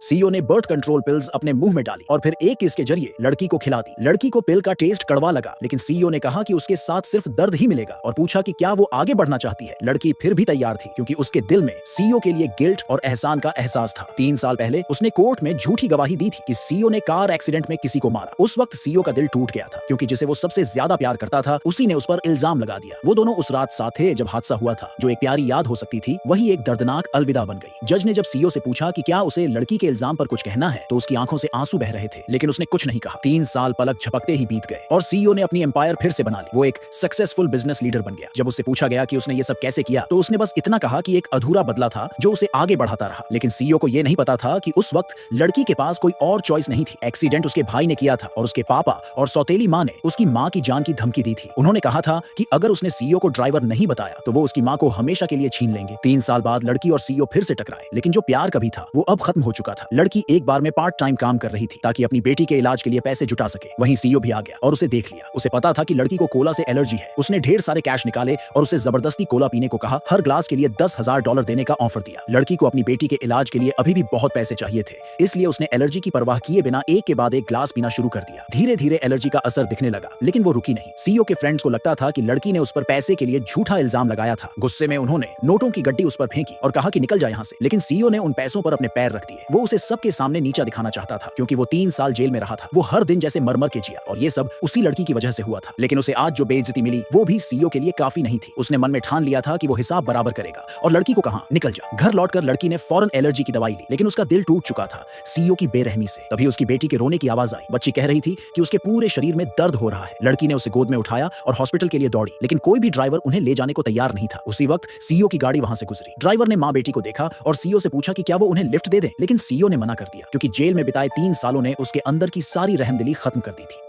CEO ने birth control pills अपने मुंह में डाली और फिर एक किस के जरिए लड़की को खिला दी। लड़की को पिल का टेस्ट कड़वा लगा, लेकिन सीईओ ने कहा कि उसके साथ सिर्फ दर्द ही मिलेगा और पूछा कि क्या वो आगे बढ़ना चाहती है। लड़की फिर भी तैयार थी, क्योंकि उसके दिल में सीईओ के लिए गिल्ट और एहसान का एहसास था। 3 साल पहले उसने कोर्ट में झूठी गवाही दी थी कि सीईओ ने कार एक्सीडेंट में किसी को मारा। उस वक्त सीईओ का दिल टूट गया था, क्योंकि जिसे वो सबसे ज्यादा प्यार करता था उसी ने उस पर इल्जाम लगा दिया। वो दोनों उस रात साथ थे जब हादसा हुआ था। जो एक प्यारी याद हो सकती थी, वही एक दर्दनाक अलविदा बन गई। जज ने जब सीईओ से पूछा कि क्या उसे लड़की के इल्जाम पर कुछ कहना है, तो उसकी आंखों से आंसू बह रहे थे, लेकिन उसने कुछ नहीं कहा। 3 साल पलक झपकते ही बीत गए और सीईओ ने अपनी एम्पायर फिर से बना ली। वो एक सक्सेसफुल बिजनेस लीडर बन गया। जब उससे पूछा गया कि उसने ये सब कैसे किया, तो उसने बस इतना कहा कि एक अधूरा बदला था जो उसे आगे बढ़ाता रहा। लेकिन सीईओ को ये नहीं पता था कि उस वक्त लड़की के पास कोई और चॉइस नहीं थी। एक्सीडेंट उसके भाई ने किया था और उसके पापा और सौतेली माँ ने उसकी माँ की जान की धमकी दी थी। उन्होंने कहा था कि अगर उसने सीईओ को ड्राइवर नहीं बताया तो वो उसकी माँ को हमेशा के लिए छीन लेंगे। 3 साल बाद लड़की और सीईओ फिर से टकराए, लेकिन जो प्यार कभी था वो अब खत्म हो चुका था। लड़की एक बार में पार्ट टाइम काम कर रही थी ताकि अपनी बेटी के इलाज के लिए पैसे जुटा सके। वहीं सीईओ भी आ गया और उसे देख लिया। उसे पता था कि लड़की को कोला से एलर्जी है। उसने ढेर सारे कैश निकाले और उसे जबरदस्ती कोला पीने को कहा। हर ग्लास के लिए $10,000 देने का ऑफर दिया। लड़की को अपनी बेटी के इलाज के लिए अभी भी बहुत पैसे चाहिए थे, इसलिए उसने एलर्जी की परवाह किए बिना एक के बाद एक ग्लास पीना शुरू कर दिया। धीरे धीरे एलर्जी का असर दिखने लगा, लेकिन वो रुकी नहीं। सीईओ के फ्रेंड्स को लगता था कि लड़की ने उस पर पैसे के लिए झूठा इल्जाम लगाया था। गुस्से में उन्होंने नोटों की गड्डी उस पर फेंकी और कहा कि निकल जा यहाँ से। लेकिन सीईओ ने उन पैसों पर अपने पैर रख दिए। वो उसे सबके सामने नीचा दिखाना चाहता था, क्योंकि वो 3 साल जेल में रहा था। वो हर दिन जैसे मरमर के जिया, और ये सब उसी लड़की की वजह से हुआ था। लेकिन उसे आज जो बेइज्जती मिली वो भी सीईओ के लिए काफी नहीं थी। उसने मन में ठान लिया था कि वो हिसाब बराबर करेगा और लड़की को कहा निकल जा। घर लौटकर लड़की ने फौरन एलर्जी की दवाई ली, लेकिन उसका दिल टूट चुका था सीईओ की बेरहमी से। तभी उसकी बेटी के रोने की आवाज आई। बच्ची कह रही थी कि उसके पूरे शरीर में दर्द हो रहा है। लड़की ने उसे गोद में उठाया और हॉस्पिटल के लिए दौड़ी, लेकिन कोई भी ड्राइवर उन्हें ले जाने को तैयार नहीं था। उसी वक्त सीईओ की गाड़ी वहां से गुजरी। ड्राइवर ने माँ बेटी को देखा और सीईओ से पूछा कि क्या वो उन्हें लिफ्ट दे दे, लेकिन सीईओ ने मना कर दिया, क्योंकि जेल में बिताए 3 सालों ने उसके अंदर की सारी रहमदिली खत्म कर दी थी।